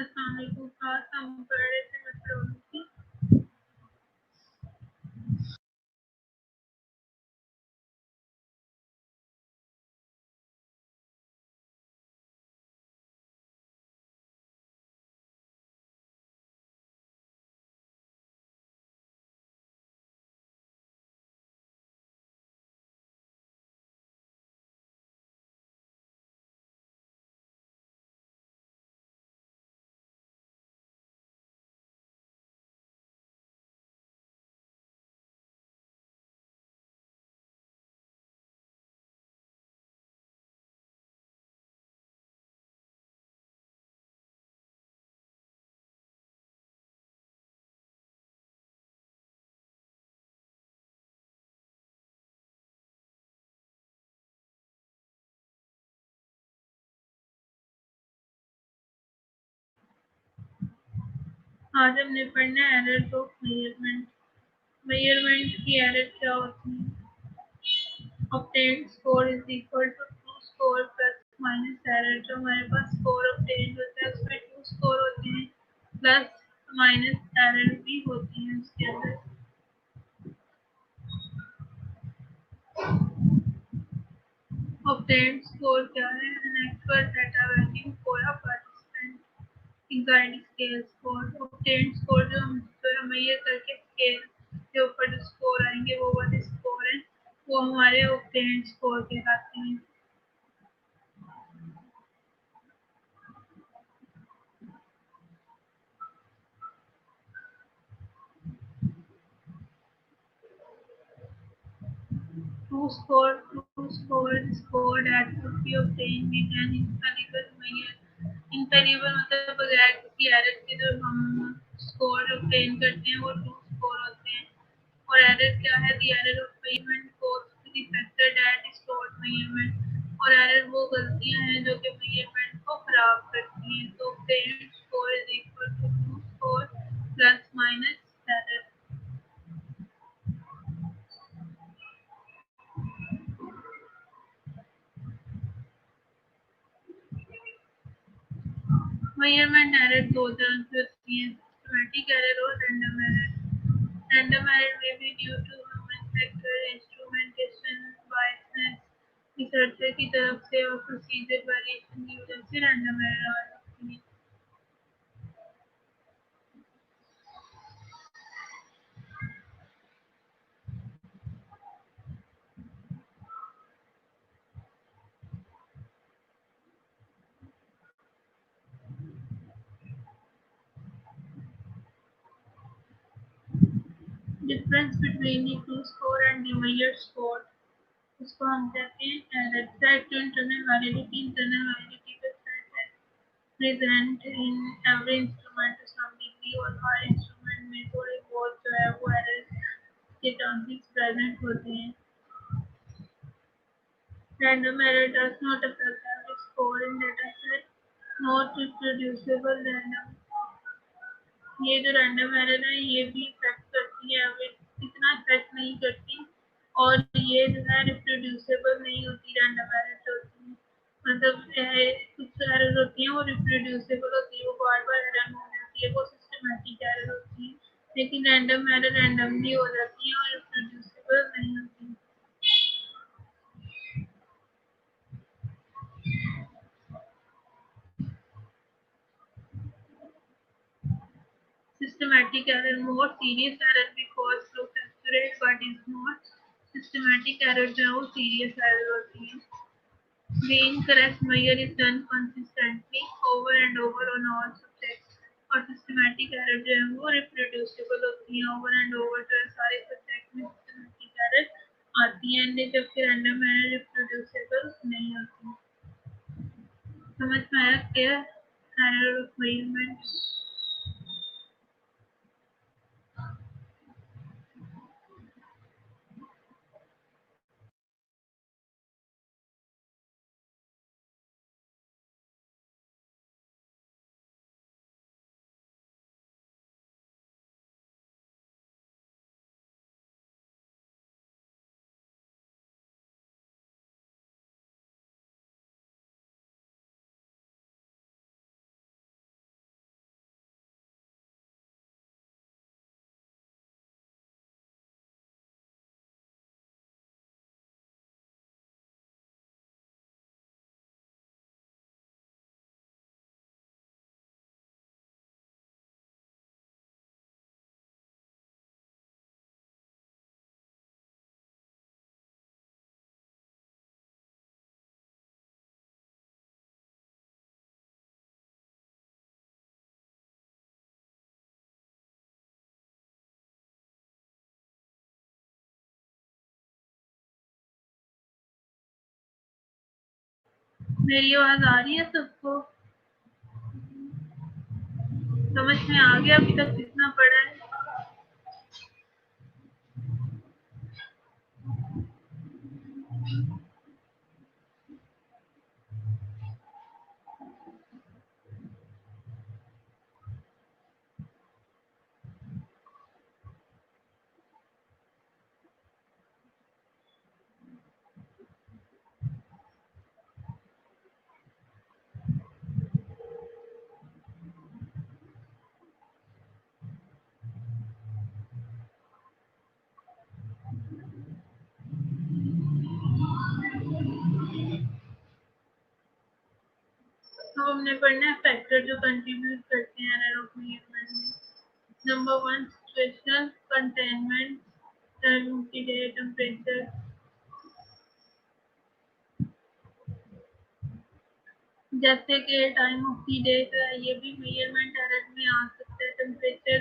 अस्सलाम वालेकुम। आज हम प्रेडेटर मेथोडोलॉजी आज हमने पढ़ना है एरर ऑफ मेजरमेंट। मेजरमेंट की एरर क्या होती है? Obtained score is equal to true score plus minus error. जो हमारे पास स्कोर ऑब्टेन्ड होता है उसमें ट्रू स्कोर होते हैं प्लस माइनस एरर भी होती है उसके अंदर। ऑब्टेन्ड स्कोर क्या है? An actual data value for a participant anxiety scale score. Obtained score जो हम मेजर करके स्केल के ऊपर जो स्कोर आएंगे वो वाले स्कोर हैं, वो हमारे ऑब्टेन्ड स्कोर कहलाते हैं। True score is score that could be obtained with an infallible measure। infallible मतलब बगैर किसी एरर के जो हम स्कोर obtain करते हैं वो ट्रू स्कोर होते हैं। और एरर क्या है? The error of measurement goes to the factor that distorts measurement। और एरर वो गलतियां हैं जो कि measurement को खराब करती हैं। तो obtained score is equal to true score plus minus error। Measurement error दो तरह की होती है, सिस्टमैटिक एरर और रैंडम एरर। रैंडम एरर में भी due to human factor, instrumentation biasness, researcher की तरफ से और प्रोसीजर वेरिएशन की वजह से रैंडम एरर आ जाती है। Difference between the true score and the measured score, उसको हम कहते हैं error. Threat to internal validity का थ्रेट है present in every instrument to some degree, और हर इंस्ट्रूमेंट में थोड़े बहुत जो है वो एरर के चांसेस प्रेजेंट होते हैं। Random error does not affect average score in dataset, not reproducible random। ये जो रैंडम एरर है ये भी इफेक्ट करती है एवरेज, इतना इफेक्ट नहीं करती, और ये जो है रिप्रोड्यूसेबल नहीं होती। रैंडम एरर जो होती है मतलब कुछ एरर होती है वो रिप्रोड्यूसेबल होती है, वो बार बार रन हो जाती है, वो सिस्टमैटिक एरर होती है। लेकिन रैंडम एरर रैंडमली हो जाती है और रिप्रोड्यूसेबल नहीं होती। Systematic error, more serious error because looks accurate but is not systematic error जो है वो serious error होती है। The incorrect measure is done consistently over and over on all subjects। और systematic error जो है वो reproducible होती है, over and over जो है सारे subject में systematic error आती है, जबकि random error reproducible नहीं होती। समझ में आया क्या error of measurement? मेरी आवाज आ रही है सबको? समझ में आ गया अभी तक कितना पड़ा है? अब हमने पढ़ना है फैक्टर जो कंट्रीब्यूट करते हैं एरर ऑफ मेजरमेंट में। Number 1 situational containment, temperature. जैसे कि टाइम ऑफ द डे का ये भी मेजरमेंट एरर में आ सकता है। टेम्परेचर,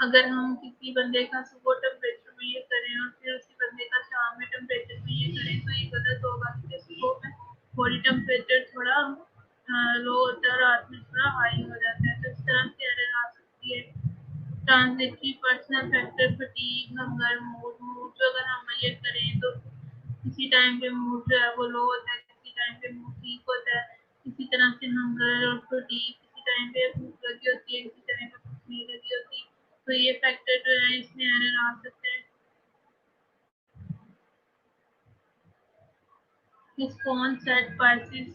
अगर हम किसी बंदे का सुबह टेम्परेचर मेजर करें और फिर उसी बंदे का शाम में टेम्परेचर मेजर करें तो ये गलत होगा, क्योंकि सुबह में बॉडी टेम्परेचर थोड़ा लो होता है, रात में थोड़ा हाई हो जाता है, तो इस तरह से एरर आ सकती है। Transitory personal factor, fatigue, hunger, mood जो अगर हम मेजर करें तो किसी टाइम पे मूड जो है वो लो होता है, किसी टाइम पे मूड ठीक होता है। इसी तरह से हंगर और फटीग, किसी टाइम पे भूख लगी होती है, किसी टाइम पे भूख नहीं लगी होती, तो ये फैक्टर जो है इसमें एरर आ सकता है। रिस्पॉन्स एट पासिस,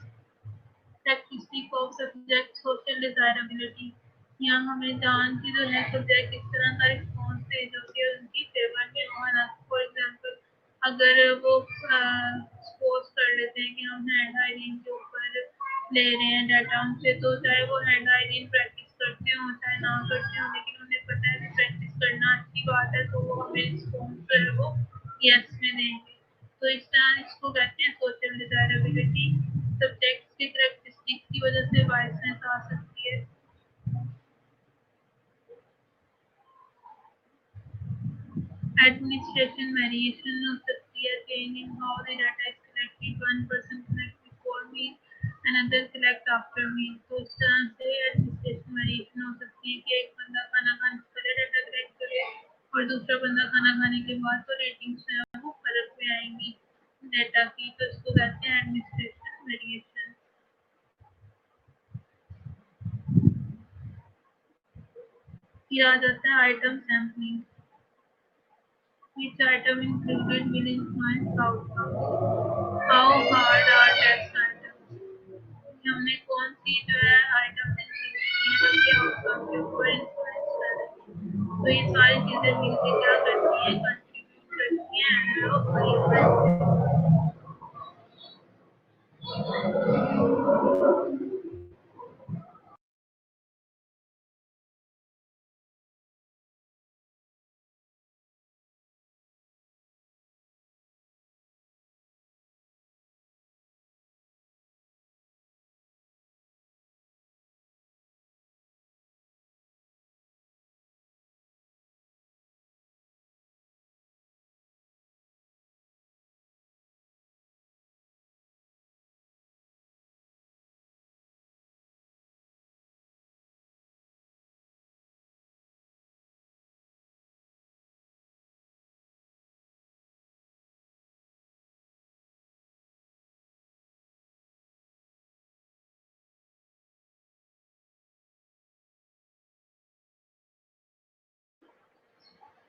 characteristic of subject social desirability। यहाँ हमें जान की जो है सब्जेक्ट किस तरह का रिस्पॉन्स दे जो कि उनकी फेवर में हो। फॉर एग्जांपल अगर वो सपोज कर लेते हैं कि हम हैंड हाइजीन के ऊपर ले रहे हैं डाटा उनसे, तो चाहे वो हैंड हाइजीन प्रैक्टिस करते हो चाहे ना करते हो, लेकिन उन्हें पता है कि प्रैक्टिस करना अच्छी बात है, तो वो हमें रिस्पॉन्स जो है वो यस में देंगे। तो इस तरह इसको कहते हैं सोशल डिजायरेबिलिटी। सब्जेक्ट की करेक्टरिस्टिक की वजह से बायसनेस आ सकती है। एडमिनिस्ट्रेशन वेरिएशन हो सकती है, change in how the data is collected, one person collect before meal another collect after meal. तो इस तरह से एडमिनिस्ट्रेशन वेरिएशन हो सकती है कि एक बंदा खाना खाने से पहले डाटा कलेक्ट करे और दूसरा बंदा खाना खाने के बाद, तो रेटिंग्स जो है वो फर्क में आएंगी डाटा की, तो इसको कहते हैं एडमिनिस्ट्रेशन वेरिएशन। फिर आ जाता है item sampling. Which item included will influence outcomes? How hard are test items? हमने कौन सी जो है आइटम इंक्लूड की है उसके आउटकम के ऊपर इन्फ्लुएंस कर रही है। तो ये सारी चीजें मिलकर क्या करती हैं, कंट्रीब्यूट करती हैं एरर ऑफ मेजरमेंट।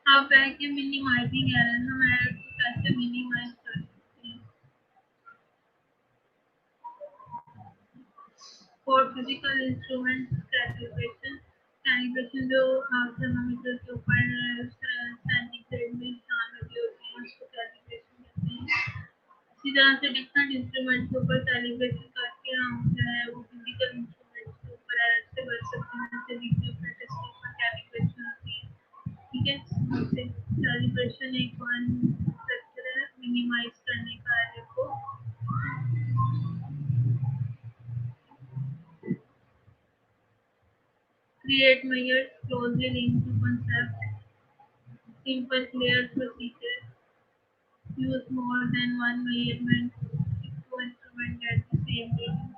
अब है कि मिनिमाइजिंग एरर, हम एरर को कैसे मिनिमाइज कर सकते हैं। For physical instrument calibration, calibration जो थर्मामीटर के ऊपर सेंटीग्रेड में निशान लगे होते हैं उसको कैलिब्रेशन कहते हैं। इसी तरह से डिफरेंट इंस्ट्रूमेंट के ऊपर कैलिब्रेशन करके हम जो है वो फिजिकल इंस्ट्रूमेंट के ऊपर एरर से बच सकते हैं, जैसे वीडियो प्रोटेस्ट के ऊपर कैलिब्रेशन होती है। ठीक है, कैलिब्रेशन एक वन फैक्टर है मिनिमाइज करने का एरर को। Create measures closely linked to concept, simple clear procedure, use more than one measurement if two instruments get the same reading.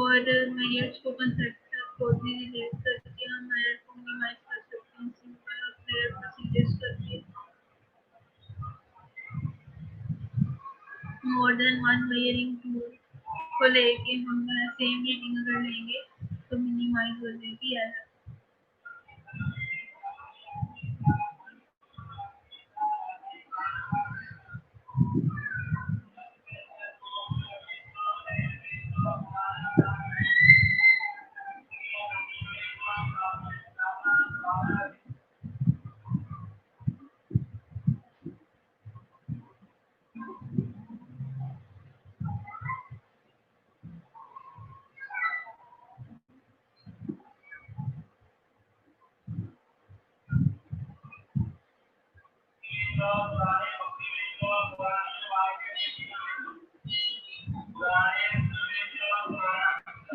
और मेयर्स को कंसेप्ट से क्लोजली रिलेट करके हम एरर को मिनिमाइज कर सकते हैं सिंपल और क्लियर प्रोसीजर्स करके। मोर देन वन मेयरिंग टूल को लेके हम सेम रीडिंग अगर लेंगे तो मिनिमाइज हो जाएगी एरर।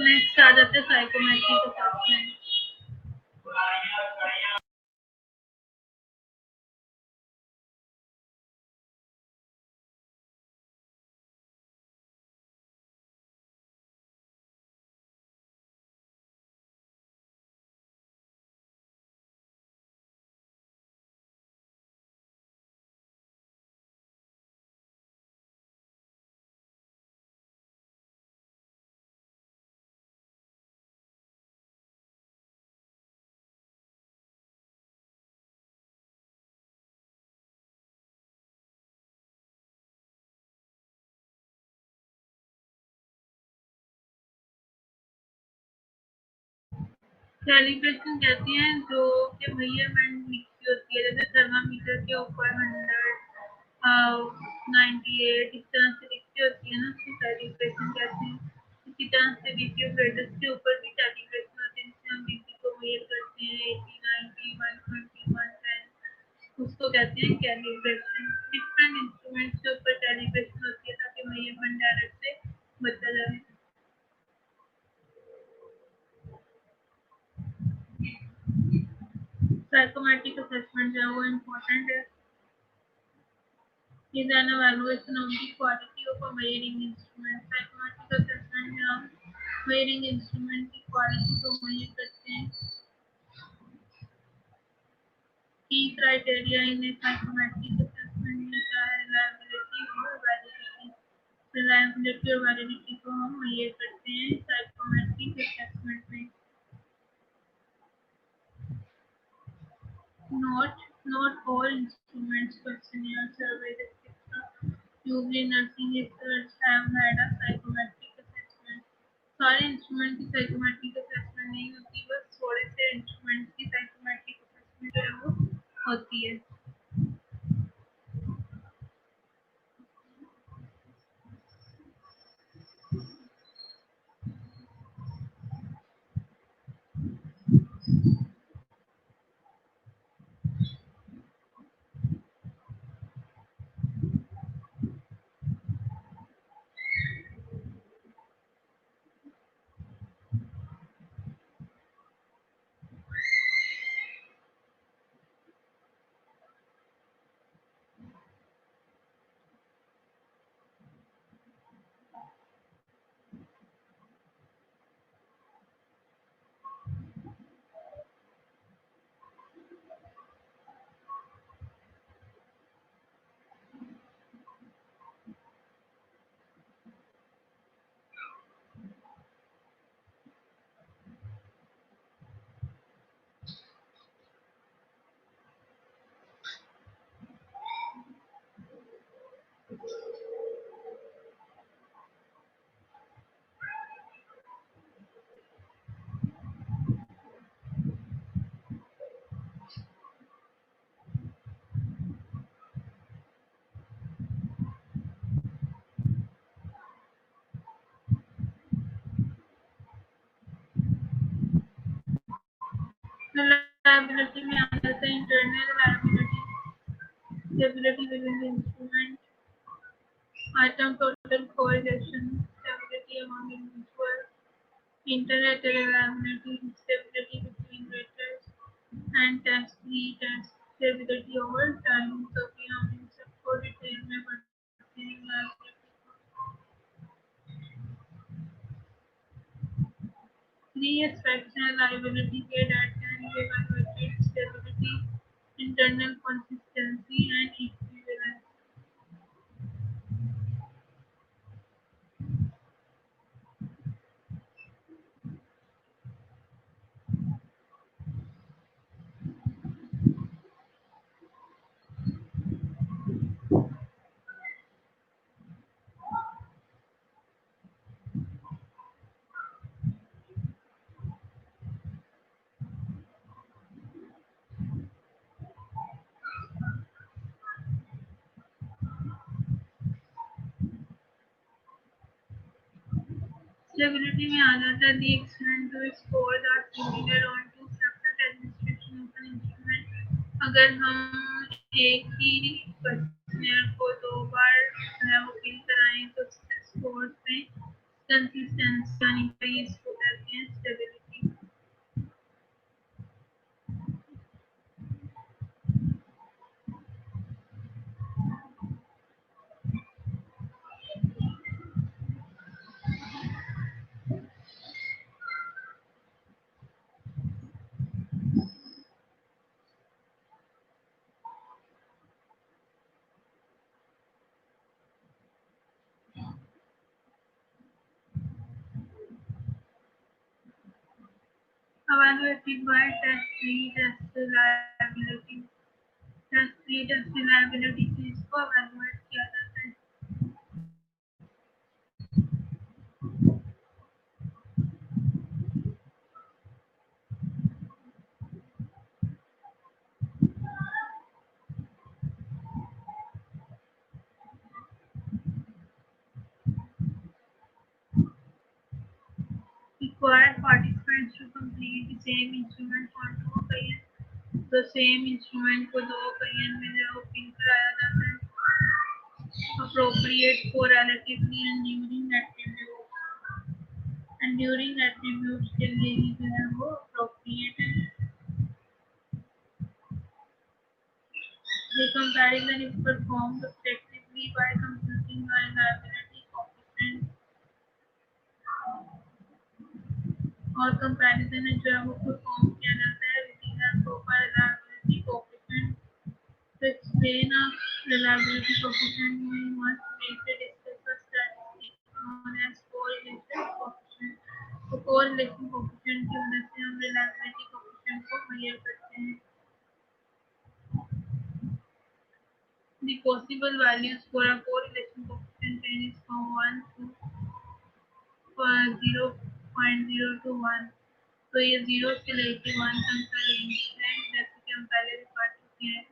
नेक्स्ट आ जाते हैं साइकोमेट्रिक असेसमेंट। कैलिब्रेशन कहते हैं जो कि मेजरमेंट लिखी होती है, जैसे थर्मामीटर के ऊपर 100 98 इस तरह से लिखी होती है ना, उसको कैलिब्रेशन कहते हैं। इसी तरह से बीपी ऑपरेटर्स के ऊपर भी कैलिब्रेशन होती है जिससे हम बीपी को मेजर करते हैं 80 90 120 110, उसको कहते हैं कैलिब्रेशन। डिफरेंट इंस्ट्रूमेंट्स के ऊपर कैलिब्रेशन होती है ताकि मेजरमेंट एरर से बचा जाए। साइकोमेट्रिक असेसमेंट जो है वो इम्पोर्टेंट है। is an evaluation of the quality of a measuring instrument. Psychometric assessment में हम measuring instrument की quality को measure करते हैं। Key criteria in a psychometric assessment में क्या है, reliability और validity। Reliability और validity को हम measure करते हैं psychometric assessment में। Not all instruments, questionnaires, surveys, etc. used in nursing research have had a psychometric assessment. सारे इंस्ट्रूमेंट की साइकोमेट्रिक असेसमेंट नहीं होती, बस थोड़े से इंस्ट्रूमेंट की साइकोमेट्रिक असेसमेंट जो है वो होती है। Reliability में आ जाता है internal reliability, stability within the instrument, item total correlation, stability among individuals, internet reliability, stability between raters, and test retest stability over time। तो कि हम इन सबको डिटेल में पढ़ते हैं reliability को। Three aspects हैं reliability के that can be evaluated: stability, internal consistency, and equivalence. Stability में आ जाता है the extent to which scores are similar on two separate administration of an instrument. अगर हम एक ही क्वेश्चनर को दो बार जो है वो फिल कराएं तो स्कोर्स में कंसिस्टेंसी आनी चाहिए, इसको कहते हैं stability. Evaluated by test 3 test reliability. Test 3 test reliability से इसको evaluate किया जाता है. Required participants to complete the same instrument on two occasions. The same instrument को दो occasion में जो है वो fill कराया जाता है. Appropriate for relatively enduring attributes. Enduring attributes के लिए ही जो है वो appropriate है. The comparison is performed objectively by computing the reliability coefficient. और कंपैरिजन जो है वो परफॉर्म किया जाता है with the proper reliability coefficient. To explain a reliability coefficient, we must briefly discuss a statistic known as correlation coefficient. तो correlation coefficient की मदद से हम reliability coefficient को measure करते हैं. The possible values for a correlation coefficient ranges from 1 to 0.0 to 1. तो ये 0 से लेके 1 तक का रेंज है. जैसे कि हम पहले भी पढ़ चुके हैं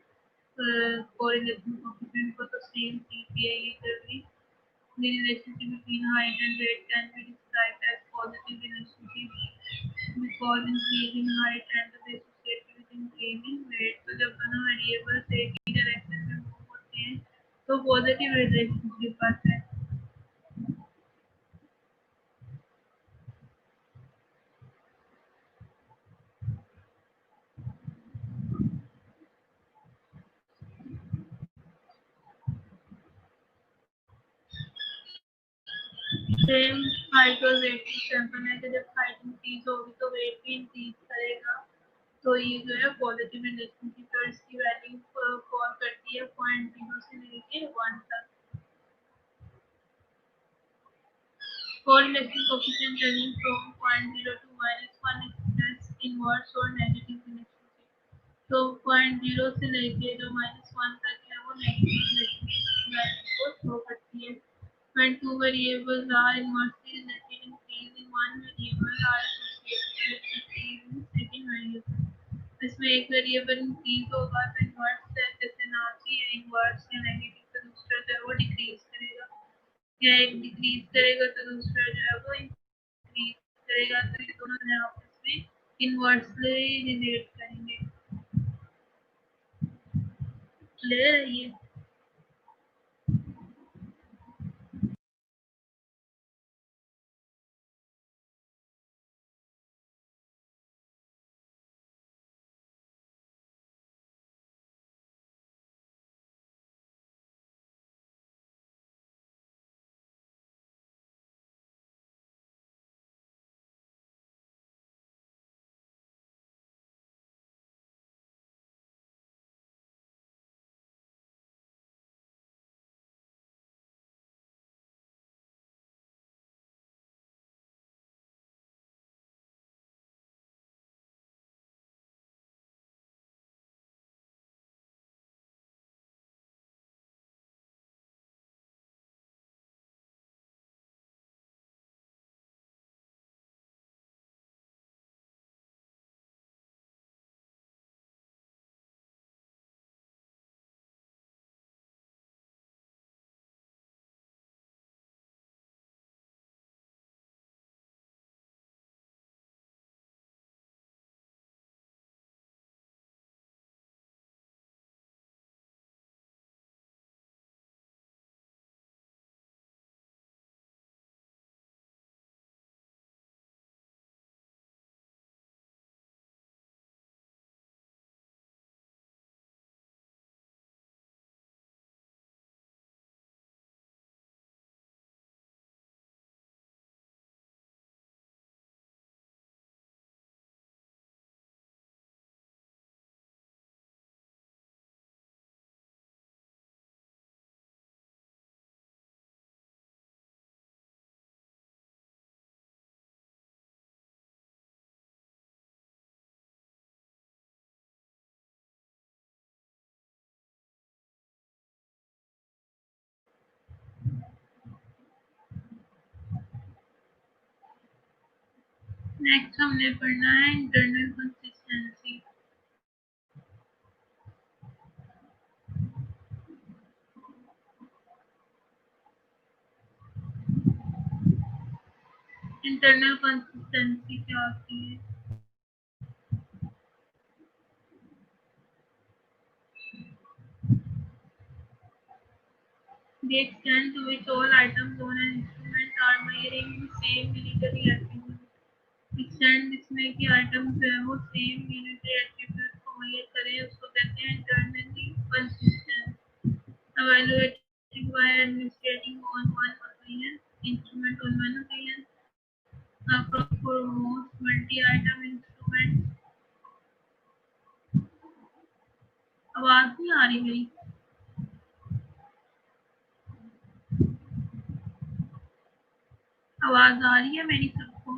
कोरिलेशन कोएफिशिएंट को, तो सेम चीज है ये इधर भी. The relationship between height and weight can be described as positive relationship because increase in height and is associated with increase in weight. तो जब दोनों वेरिएबल्स एक ही डायरेक्शन में मूव होते हैं तो पॉजिटिव रिलेशनशिप आता है. सेम हाइट और वेट की सैंपल है कि जब हाइट इंक्रीज होगी तो वेट भी इंक्रीज करेगा. तो ये जो है पॉजिटिव रिलेशनशिप और इसकी वैल्यू फॉल करती है 0.0 से लेके 1 तक. Correlation coefficient ranging from 0.0 to -1 express inverse or negative relationship. तो 0.0 से लेके जो -1 तक है वो नेगेटिव रिलेशनशिप वैल्यू को शो करती है. When two variables are inversely related, increase in one variable are associated with decrease in second variable. इसमें एक वेरिएबल इंक्रीज होगा तो इन्वर्स है, जैसे नाची है इन्वर्स या नेगेटिव, तो दूसरा जो है वो डिक्रीज करेगा. या एक डिक्रीज करेगा तो दूसरा जो है वो इंक्रीज करेगा. तो ये दोनों जो है आपस में इन्वर्सली रिलेट करेंगे. क्लियर है ये? नेक्स्ट हमने पढ़ना है इंटरनल कंसिस्टेंसी। इंटरनल कंसिस्टेंसी क्या होती है? The extent to which all items on an instrument are measuring the same military attribute. Extent जिसमें कि आइटम जो है वो सेम यूनिटरी एट्रीब्यूट को मेजर करें उसको कहते हैं internally consistent. evaluated by administrating on one occasion instrument on one occasion for most multi-item instruments। आवाज नहीं आ रही मेरी? आवाज आ रही है मेरी सबको?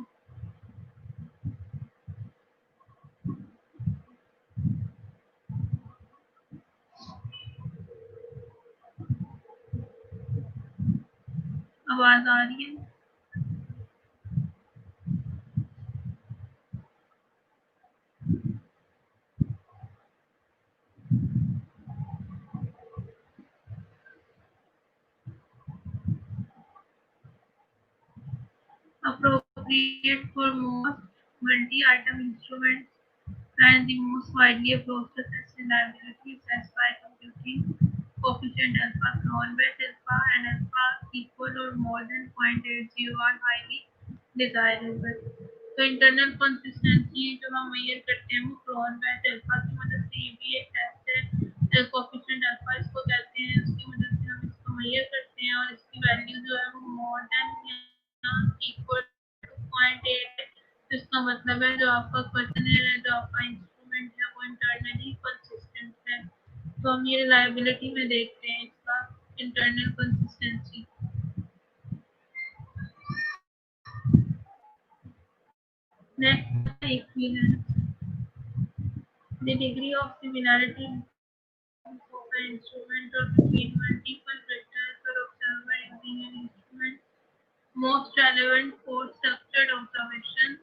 आवाज आ रही है? Appropriate for most multi-item instruments and the most widely approached test reliability is test by computing coefficient alpha known where alpha and alpha equal or more than 0.80 are highly desirable। तो इंटरनल कंसिस्टेंसी जो हम major करते हैं वो crown bat alpha की मदद से, ये भी एक टेस्ट है। कोएफिशिएंट अल्फा इसको कहते हैं, उसकी मदद से हम इसको मेजर करते हैं और इसकी वैल्यू जो है वो मोर देन इक्वल टू 0.8 है। तो इसका मतलब है जो आपका क्वेश्चन है, जो आपका इंस्ट्रूमेंट है वो इंटरनली कंसिस्टेंट है। तो हम ये रिलायबिलिटी में देखते हैं इसका internal consistency. Next equivalence, the degree of similarity of an instrument or between multiple vectors or observer using an instrument most relevant for structured observations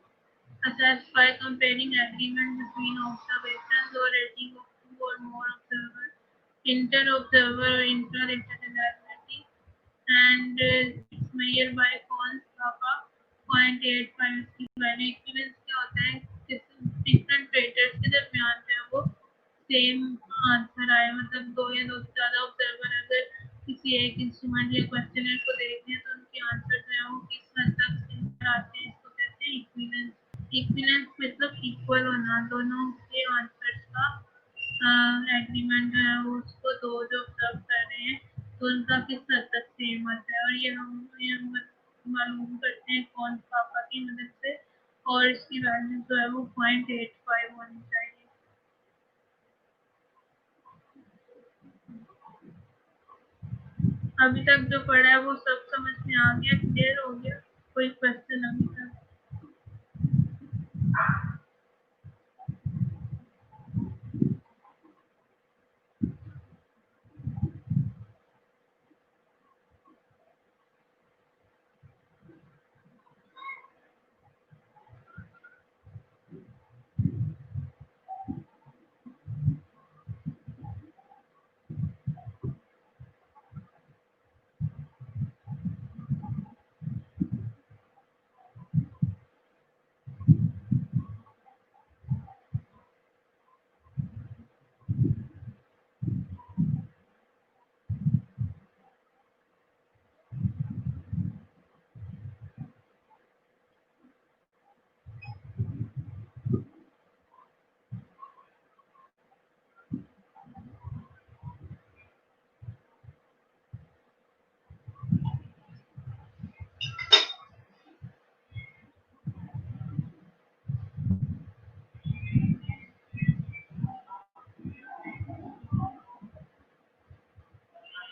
assessed by comparing agreement between observations or rating of two or more observers, inter-observer or inter-interreliability, and it's measured by Cohn's kappa 0.85 इसकी value. Equivalence क्या होता है? Different रेटर्स के दरमियान जो है वो same answer आए, मतलब दो या दो से ज़्यादा ऑब्जर्वर अगर किसी एक इंस्ट्रूमेंट या क्वेश्चनर को देखते हैं तो उनके आंसर जो है वो किस हद तक सिमिलर आते हैं, इसको कहते हैं इक्विवेलेंस। इक्विवेलेंस मतलब इक्वल होना, दोनों के आंसर्स का एग्रीमेंट जो है वो उसको दो जो ऑब्जर्व कर रहे हैं तो उनका किस हद तक सेम आता है, और ये मालूम करते हैं कौन पापा की मदद से, और इसकी वैल्यू जो है वो 0.85 होनी चाहिए। अभी तक जो पढ़ा है वो सब समझ में आ गया, क्लियर हो गया? कोई क्वेश्चन अभी तक?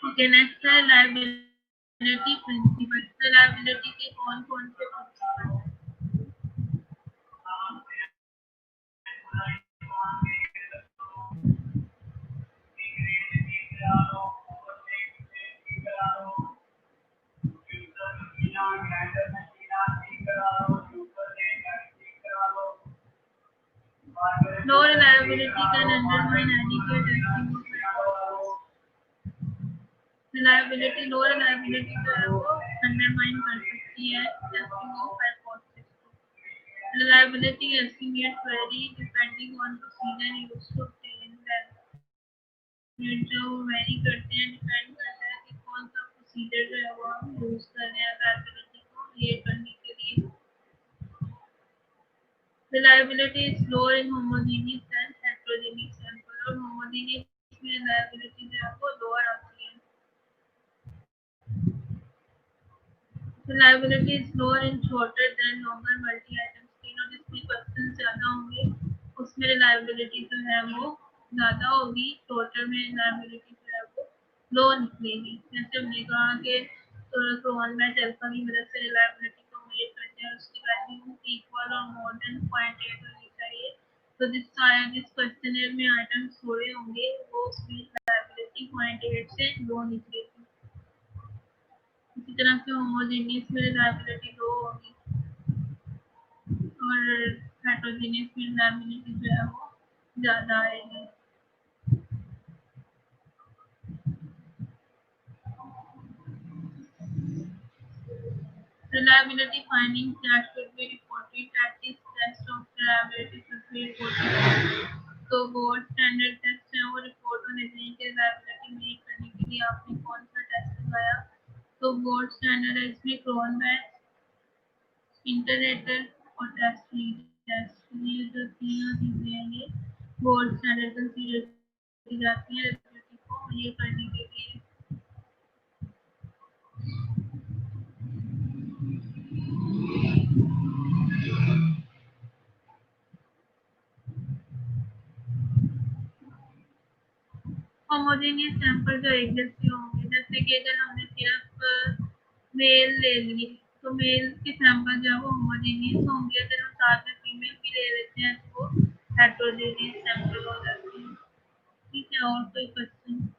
ओके, नेक्स्ट है लायबिलिटी प्रिंसिपल। लायबिलिटी के कौन कौन से प्रिंसिपल हैं? Reliability can undermine adequate estimate hypothesis. Reliability, low reliability जो है वो undermine कर सकती है testing of hypothesis को. Reliability estimates vary depending on procedure used to obtain them. जो vary करते हैं depend करता है कि कौन सा procedure जो है वो हम use कर रहे हैं reliability को create करने के लिए. Reliability is lower in homogeneous and heterogeneous sample और homogeneous में reliability जो है वो lower आती है. Reliability is lower in shorter than longer multi-item scale और जिसमें क्वेश्चन ज़्यादा होंगे उसमें reliability जो है वो ज़्यादा होगी, shorter में reliability जो है वो low निकलेगी. जैसे हमने कहा कि क्रोन बैच अल्फा की मदद से reliability को मेजर करते हैं उसकी वैल्यू इक्वल और मोर देन 0.8 होनी चाहिए. तो जिस क्वेश्चनर में आइटम्स थोड़े होंगे वो उसमें reliability 0.8 से लो निकलेगी. इसी तरह से होमोजेनियस में रिलायबिलिटी लो होगी और हेटेरोजेनियस में रिलायबिलिटी जो है वो ज़्यादा आएगी. Reliability findings that should be reported at this test of reliability should be reported. तो गोल्ड स्टैंडर्ड टेस्ट है वो रिपोर्ट होने चाहिए कि रिलायबिलिटी मेजर करने के लिए आपने कौन सा टेस्ट लगाया. तो गोल्ड स्टैंडर्ड है इसमें क्रोन बैच, इंटरनेटर और टेस्ट ये जो तीनों चीजें हैं ये गोल्ड स्टैंडर्ड कंसीडर की जाती है रिलेबिलिटी को ये करने के लिए. होमोजेनियस सैंपल जो एक जैसे होंगे, जैसे कि अगर हमने सिर्फ मेल ले लिए तो मेल के सैंपल जो है वो होमोजेनियस होंगे. अगर हम साथ में फीमेल भी ले लेते हैं तो वो हेटेरोजेनियस सैंपल हो जाते हैं. ठीक है, और कोई question?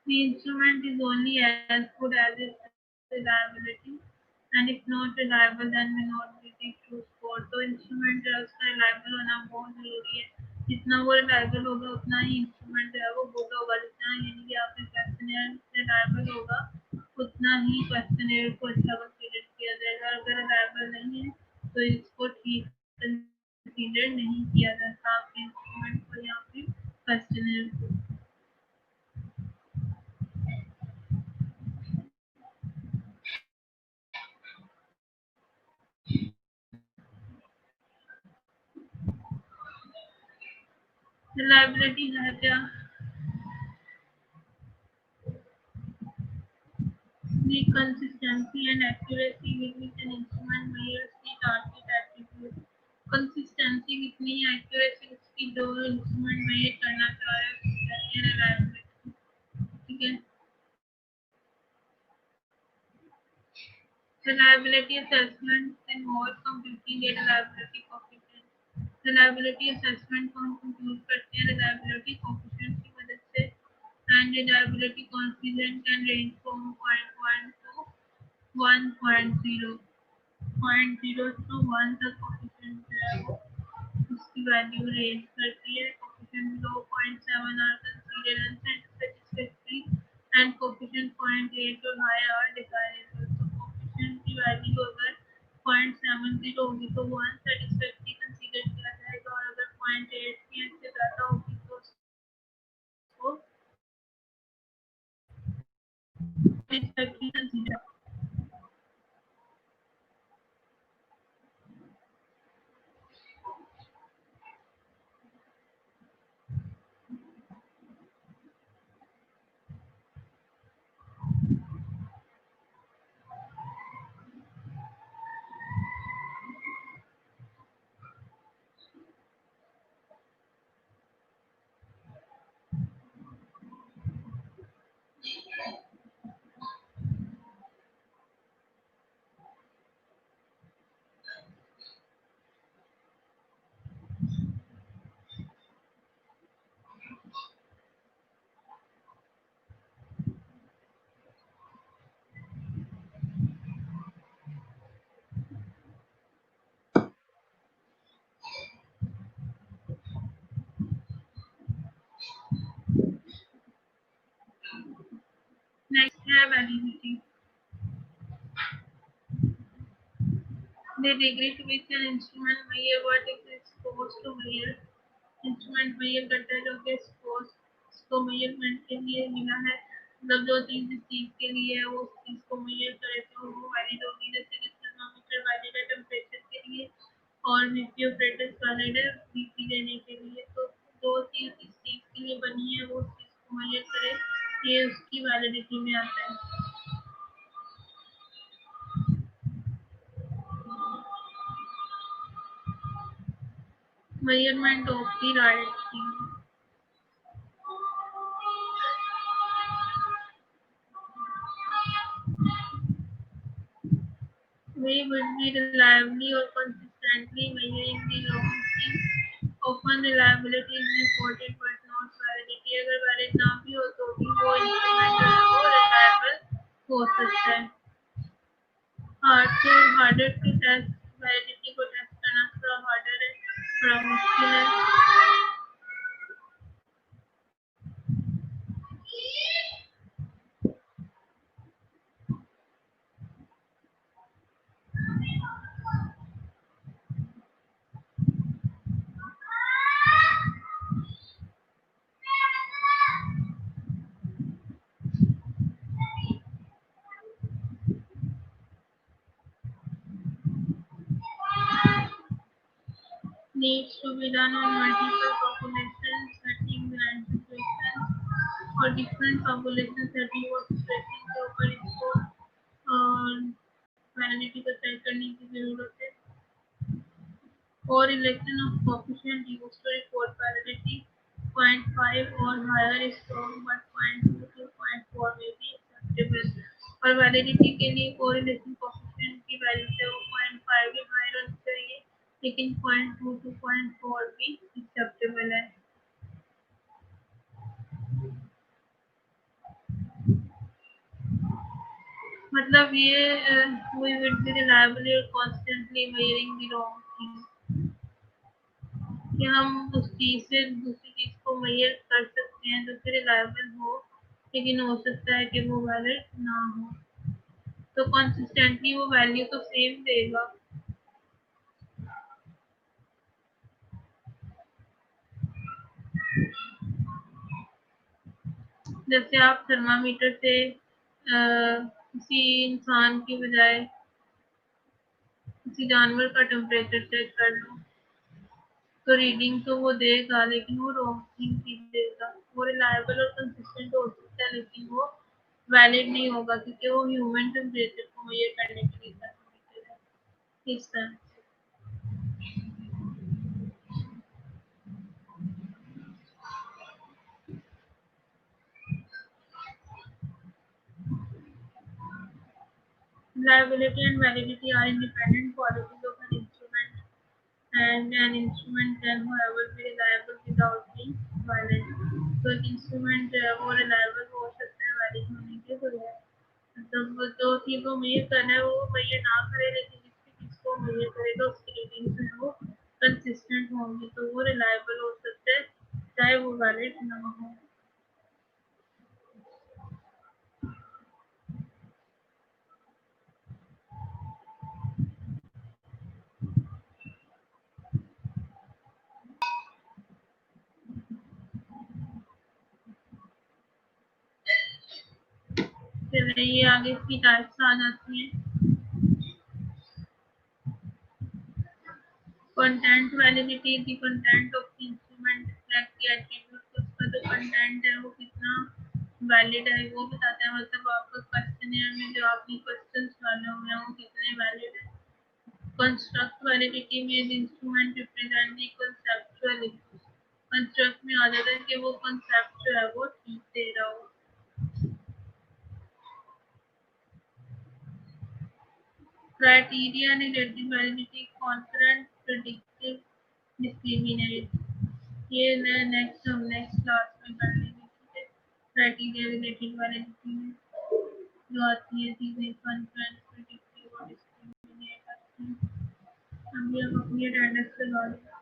The instrument is only as good as its reliability, and if not reliable, then will not be the true score. तो इंस्ट्रूमेंट जो है उसका रिलायबल होना बहुत जरूरी है. जितना वो रिलायबल होगा उतना ही इंस्ट्रूमेंट जो है वो गुड होगा. जितना यानी कि आपके क्वेश्चनर रिलायबल होगा उतना ही क्वेश्चनर को अच्छा कंसीडर किया जाएगा. अगर रिलायबल नहीं है तो इसको ठीक कंसीडर नहीं किया जाता आपके इंस्ट्रूमेंट को या फिर क्वेश्चनर को. Reliability है क्या? The consistency and accuracy with which an instrument measures the target attribute. Consistency कितनी है, accuracy उसकी जो इंस्ट्रूमेंट मेजर करना चाह रहा है उसकी कहते हैं reliability. ठीक है. Reliability assessment involves computing a reliability coefficient. Reliability assessment को हम compute करते हैं reliability coefficient की मदद से. And reliability coefficient can range from 0.1 to 1.0. 0.0 to 1 तक coefficient जो है वो उसकी वैल्यू रेंज करती है. coefficient below 0.7 are considered unsatisfactory and coefficient 0.8 और higher are desirable. तो coefficient की वैल्यू अगर 0.70 होगी तो वो unsatisfactory consider किया जाएगा और अगर 0.8 की से ज़्यादा होगी तो उसको satisfactory consider. validity. The degree to which an instrument measure what it is supposed to measure. Instrument major करता है जो कि इसको मेजरमेंट के लिए मिला है, मतलब जो चीज इस चीज के लिए है वो उस चीज को मेजर करे तो वो वैलिड होगी। जैसे कि थर्मामीटर वैलिड है टेम्परेचर के लिए और बीपी ऑपरेटर्स वैलिड है बीपी लेने के लिए। तो जो चीज इस चीज के लिए बनी है वो उस चीज को मेजर करे, ये उसकी वैलिडिटी में आता है। Measurement of the validity. We would be reliably or consistently measuring the long thing. Often reliability is important but not validity. अगर valid ना भी हो तो भी वो इंस्ट्रूमेंट जो है वो reliable हो सकता है। Harder to test validity को टेस्ट करना थोड़ा harder है, थोड़ा मुश्किल है। Needs to be done on multiple population settings and situations और different population setting और situation के ऊपर इसको वैलिडिटी को चेक करने की जरूरत है। Correlation of coefficient used to report validity 0.5 or higher is strong but 0.2 to 0.4 may be acceptable। और वैलिडिटी के लिए कोरिलेशन कोएफिशिएंट की वैल्यू से वो 0.5 या हायर होनी चाहिए, लेकिन 0.2 to 0.4 भी एक्सेप्टेबल है। मतलब ये we would be reliably or constantly measuring the wrong thing, कि हम उस चीज से दूसरी चीज को मेजर कर सकते हैं जो कि रिलायबल हो, लेकिन हो सकता है कि वो वैलिड ना हो। तो कंसिस्टेंटली वो वैल्यू तो सेम देगा। जैसे आप थर्मामीटर से किसी इंसान की बजाय किसी जानवर का टेम्परेचर चेक कर लो तो रीडिंग तो वो देगा लेकिन वो रॉन्ग थिंग ही देगा। वो रिलायबल और कंसिस्टेंट हो सकता है लेकिन वो वैलिड नहीं होगा क्योंकि वो ह्यूमन टेम्परेचर को मेजर करने के लिए थर्मामीटर है। इस तरह reliability and validity are independent qualities of an instrument and an instrument can however be reliable without being valid। तो एक इंस्ट्रूमेंट जो है वो रिलायबल हो सकता है वैलिड होने के बजाय। मतलब जो चीज को मेजर करना है वो मेजर ना करे लेकिन जिसकी चीज को मेजर करेगा उसकी रीडिंग जो है वो कंसिस्टेंट होंगी तो वो रिलायबल हो सकता है चाहे वो वैलिड ना हो। चलिए ये आगे इसकी टाइप्स आ जाती हैं। Content validity the content of the instrument reflect the attribute, उसका जो कंटेंट है वो कितना वैलिड है वो बताता है। मतलब आपका क्वेश्चनियर में जो आपने क्वेश्चंस डाले हुए हैं वो कितने वैलिड है। कंस्ट्रक्ट वैलिडिटी में the instrument represent the conceptual issues, construct में आ जाता है कि वो कंसेप्ट जो है वो ठीक दे रहा हो। Criteria relative validity concurrent predictive discriminate, ये नेक्स्ट हम नेक्स्ट क्लास में कर लेंगे। क्राइटेरिया रिलेटिव वैलिडिटी में जो आती है चीजें कॉन्करेंट प्रेडिक्टिव और डिस्क्रिमिनेट आती हैं। अभी हम अपनी अटेंडेंस लगा लें।